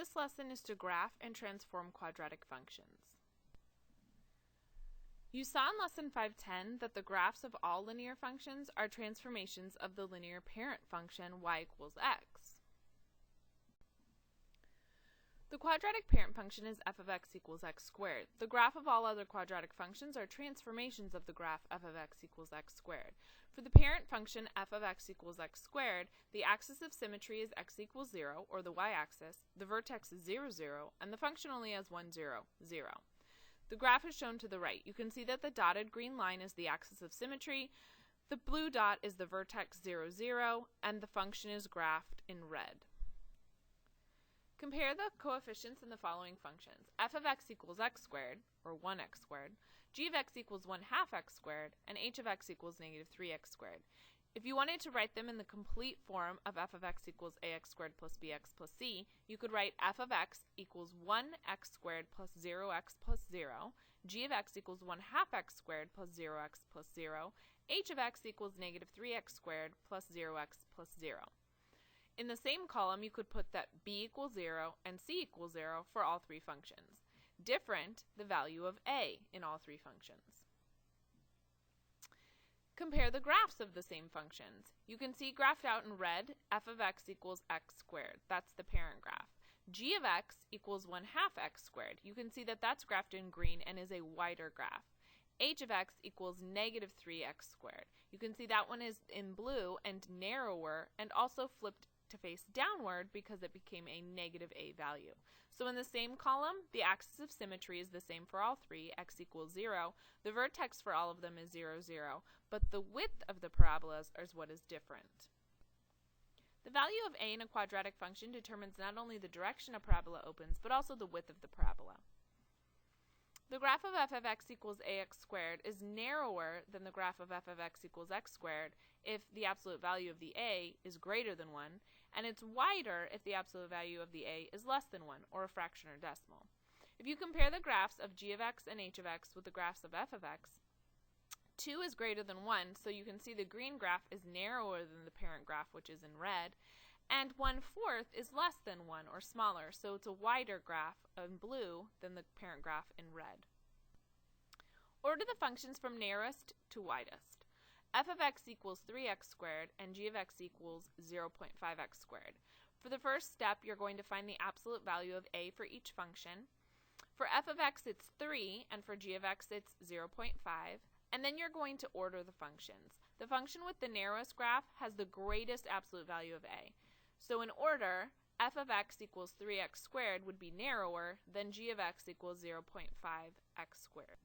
this lesson is to graph and transform quadratic functions. You saw in lesson 510 that the graphs of all linear functions are transformations of the linear parent function y equals x. The quadratic parent function is f of x equals x squared. The graph of all other quadratic functions are transformations of the graph f of x equals x squared. For the parent function f of x equals x squared, the axis of symmetry is x equals 0, or the y-axis, the vertex is 0, 0, and the function only has 1, 0, 0. The graph is shown to the right. You can see that the dotted green line is the axis of symmetry, the blue dot is the vertex 0, 0, and the function is graphed in red. Compare the coefficients in the following functions. F of x equals x squared, or 1x squared, g of x equals 1/2 x squared, and h of x equals negative 3x squared. If you wanted to write them in the complete form of f of x equals ax squared plus bx plus c, you could write f of x equals 1x squared plus 0x plus 0, g of x equals 1/2 x squared plus 0x plus 0, h of x equals negative 3x squared plus 0x plus 0. In the same column, you could put that b equals 0 and c equals 0 for all three functions. Different, the value of a in all three functions. Compare the graphs of the same functions. You can see graphed out in red, f of x equals x squared. That's the parent graph. G of x equals 1/2 x squared. You can see that that's graphed in green and is a wider graph. H of x equals negative 3x squared. You can see that one is in blue and narrower and also flipped to face downward because it became a negative a value. So in the same column, the axis of symmetry is the same for all three, x equals 0. The vertex for all of them is 0, 0, but the width of the parabolas is what is different. The value of a in a quadratic function determines not only the direction a parabola opens, but also the width of the parabola. The graph of f of x equals ax squared is narrower than the graph of f of x equals x squared if the absolute value of the a is greater than 1, and it's wider if the absolute value of the a is less than 1, or a fraction or decimal. If you compare the graphs of g of x and h of x with the graphs of f of x, 2 is greater than 1, so you can see the green graph is narrower than the parent graph, which is in red, and 1/4 is less than 1, or smaller, so it's a wider graph in blue than the parent graph in red. Order the functions from narrowest to widest. F of x equals 3x squared and g of x equals 0.5x squared. For the first step, you're going to find the absolute value of a for each function. For f of x, it's 3, and for g of x, it's 0.5. And then you're going to order the functions. The function with the narrowest graph has the greatest absolute value of a. So in order, f of x equals 3x squared would be narrower than g of x equals 0.5x squared.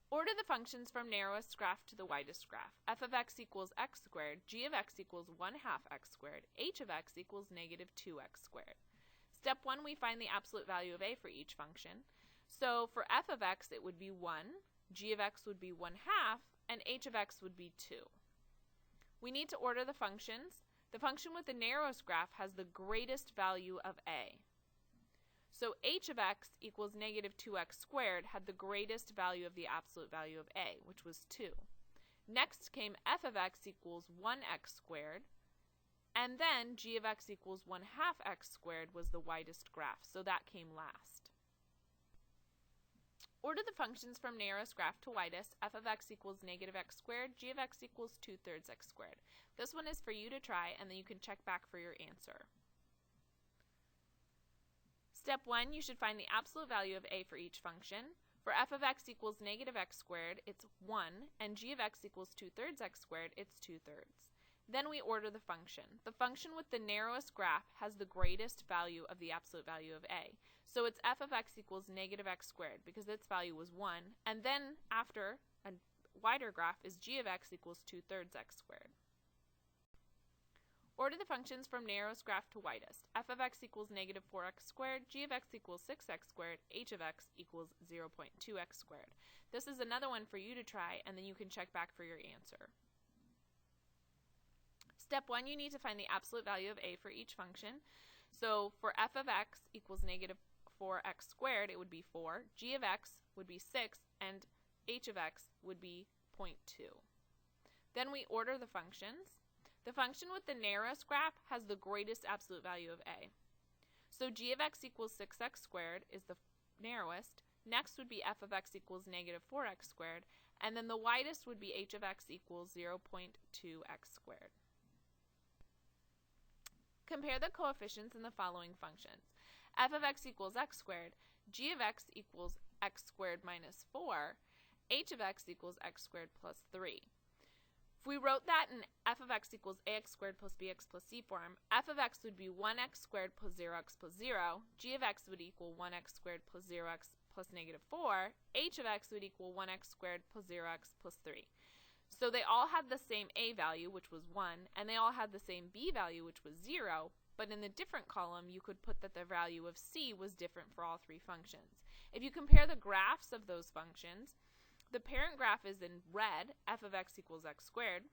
Order the functions from narrowest graph to the widest graph. F of x equals x squared, g of x equals 1/2 x squared, h of x equals negative 2x squared. Step 1, we find the absolute value of a for each function. So for f of x, it would be 1, g of x would be 1/2, and h of x would be 2. We need to order the functions. The function with the narrowest graph has the greatest value of a. So h of x equals negative 2x squared had the greatest value of the absolute value of a, which was 2. Next came f of x equals 1x squared, and then g of x equals 1/2 x squared was the widest graph, so that came last. Order the functions from narrowest graph to widest. F of x equals negative x squared, g of x equals 2/3 x squared. This one is for you to try, and then you can check back for your answer. Step 1, you should find the absolute value of a for each function. For f of x equals negative x squared, it's 1, and g of x equals 2/3 x squared, it's 2/3. Then we order the function. The function with the narrowest graph has the greatest value of the absolute value of a. So it's f of x equals negative x squared because its value was 1, and then after a wider graph is g of x equals 2/3 x squared. Order the functions from narrowest graph to widest. F of x equals negative 4x squared, g of x equals 6x squared, h of x equals 0.2x squared. This is another one for you to try, and then you can check back for your answer. Step 1, you need to find the absolute value of a for each function. So for f of x equals negative 4x squared, it would be 4, g of x would be 6, and h of x would be 0.2. Then we order the functions. The function with the narrowest graph has the greatest absolute value of a. So g of x equals 6x squared is the narrowest. Next would be f of x equals negative 4x squared. And then the widest would be h of x equals 0.2x squared. Compare the coefficients in the following functions. F of x equals x squared, g of x equals x squared minus 4, h of x equals x squared plus 3. If we wrote that in f of x equals ax squared plus bx plus c form, f of x would be 1x squared plus 0x plus 0, g of x would equal 1x squared plus 0x plus negative 4, h of x would equal 1x squared plus 0x plus 3. So they all had the same a value, which was 1, and they all had the same b value, which was 0, but in the different column, you could put that the value of c was different for all three functions. If you compare the graphs of those functions, the parent graph is in red, f of x equals x squared.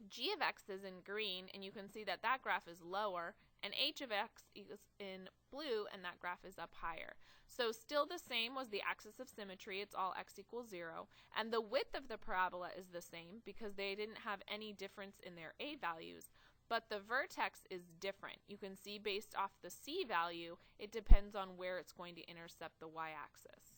G of x is in green, and you can see that that graph is lower, and h of x is in blue, and that graph is up higher. So still the same was the axis of symmetry, it's all x equals 0, and the width of the parabola is the same because they didn't have any difference in their a values, but the vertex is different. You can see based off the c value, it depends on where it's going to intercept the y-axis.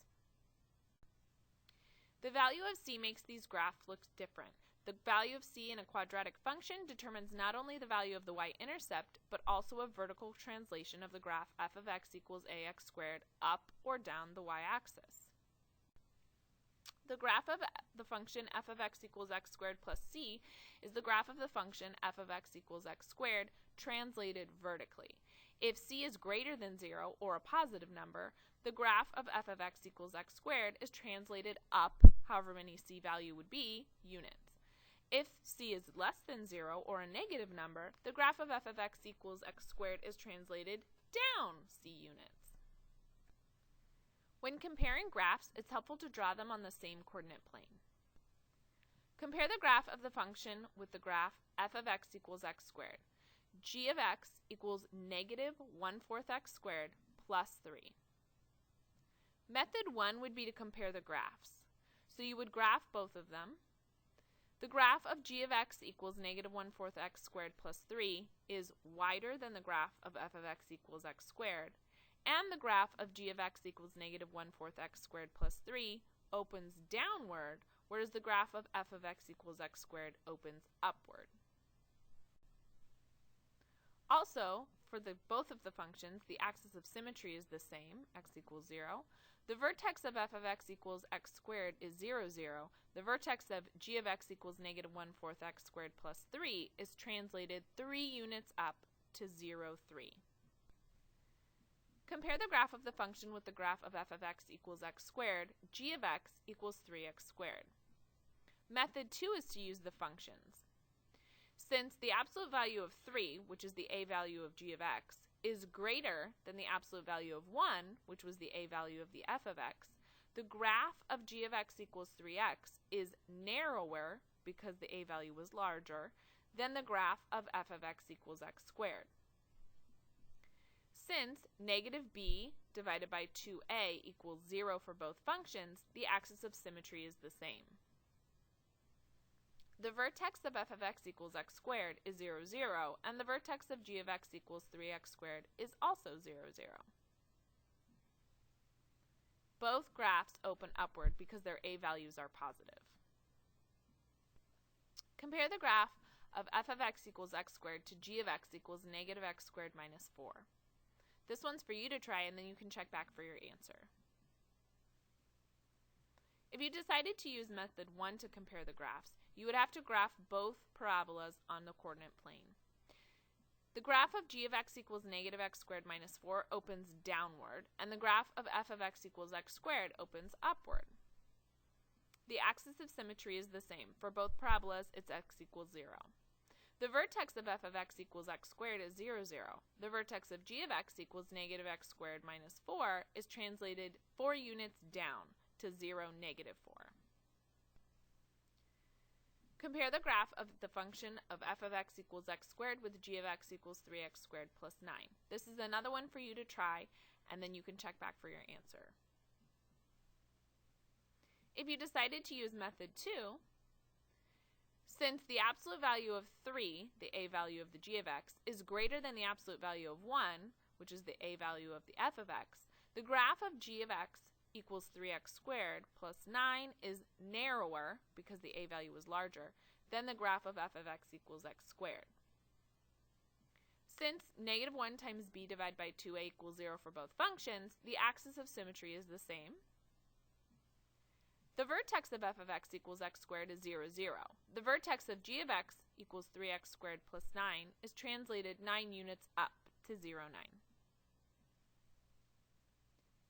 The value of c makes these graphs look different. The value of c in a quadratic function determines not only the value of the y-intercept, but also a vertical translation of the graph f of x equals ax squared up or down the y-axis. The graph of the function f of x equals x squared plus c is the graph of the function f of x equals x squared translated vertically. If c is greater than 0 or a positive number, the graph of f of x equals x squared is translated up, however many c value would be, units. If c is less than 0 or a negative number, the graph of f of x equals x squared is translated down c units. When comparing graphs, it's helpful to draw them on the same coordinate plane. Compare the graph of the function with the graph f of x equals x squared. G of x equals negative 1/4 x squared plus 3. Method 1 would be to compare the graphs. So you would graph both of them. The graph of g of x equals negative 1/4 x squared plus 3 is wider than the graph of f of x equals x squared, and the graph of g of x equals negative 1/4 x squared plus 3 opens downward, whereas the graph of f of x equals x squared opens upward. Also, for both of the functions, the axis of symmetry is the same, x equals 0. The vertex of f of x equals x squared is 0, 0. The vertex of g of x equals negative 1/4 x squared plus 3 is translated 3 units up to 0, 3. Compare the graph of the function with the graph of f of x equals x squared. G of x equals 3x squared. Method 2 is to use the functions. Since the absolute value of 3, which is the a value of g of x, is greater than the absolute value of 1, which was the a value of the f of x, the graph of g of x equals 3x is narrower, because the a value was larger, than the graph of f of x equals x squared. Since negative b divided by 2a equals 0 for both functions, the axis of symmetry is the same. The vertex of f of x equals x squared is 0, 0, and the vertex of g of x equals 3x squared is also 0, 0. Both graphs open upward because their a values are positive. Compare the graph of f of x equals x squared to g of x equals negative x squared minus 4. This one's for you to try, and then you can check back for your answer. If you decided to use method 1 to compare the graphs, you would have to graph both parabolas on the coordinate plane. The graph of g of x equals negative x squared minus 4 opens downward, and the graph of f of x equals x squared opens upward. The axis of symmetry is the same. For both parabolas, it's x equals 0. The vertex of f of x equals x squared is 0, 0. The vertex of g of x equals negative x squared minus 4 is translated 4 units down to 0, negative 4. Compare the graph of the function of f of x equals x squared with g of x equals 3x squared plus 9. This is another one for you to try, and then you can check back for your answer. If you decided to use method 2, since the absolute value of 3, the a value of the g of x, is greater than the absolute value of 1, which is the a value of the f of x, the graph of g of x equals 3x squared plus 9 is narrower, because the a value is larger, than the graph of f of x equals x squared. Since negative 1 times b divided by 2a equals 0 for both functions, the axis of symmetry is the same. The vertex of f of x equals x squared is 0, 0. The vertex of g of x equals 3x squared plus 9 is translated 9 units up to 0, 9.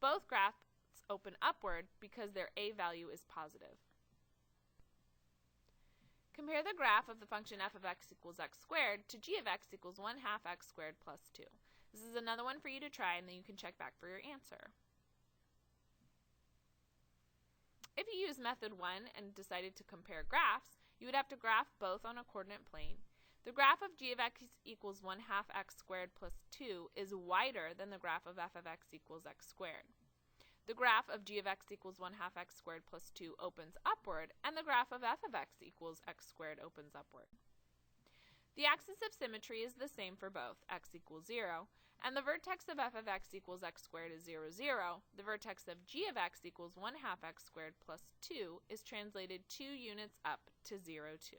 Both graphs open upward because their a value is positive. Compare the graph of the function f of x equals x squared to g of x equals 1/2 x squared plus 2. This is another one for you to try, and then you can check back for your answer. If you use method 1 and decided to compare graphs, you would have to graph both on a coordinate plane. The graph of g of x equals 1/2 x squared plus 2 is wider than the graph of f of x equals x squared. The graph of g of x equals 1/2 x squared plus 2 opens upward, and the graph of f of x equals x squared opens upward. The axis of symmetry is the same for both, x equals 0, and the vertex of f of x equals x squared is 0, 0. The vertex of g of x equals 1/2 x squared plus 2 is translated 2 units up to 0, 2.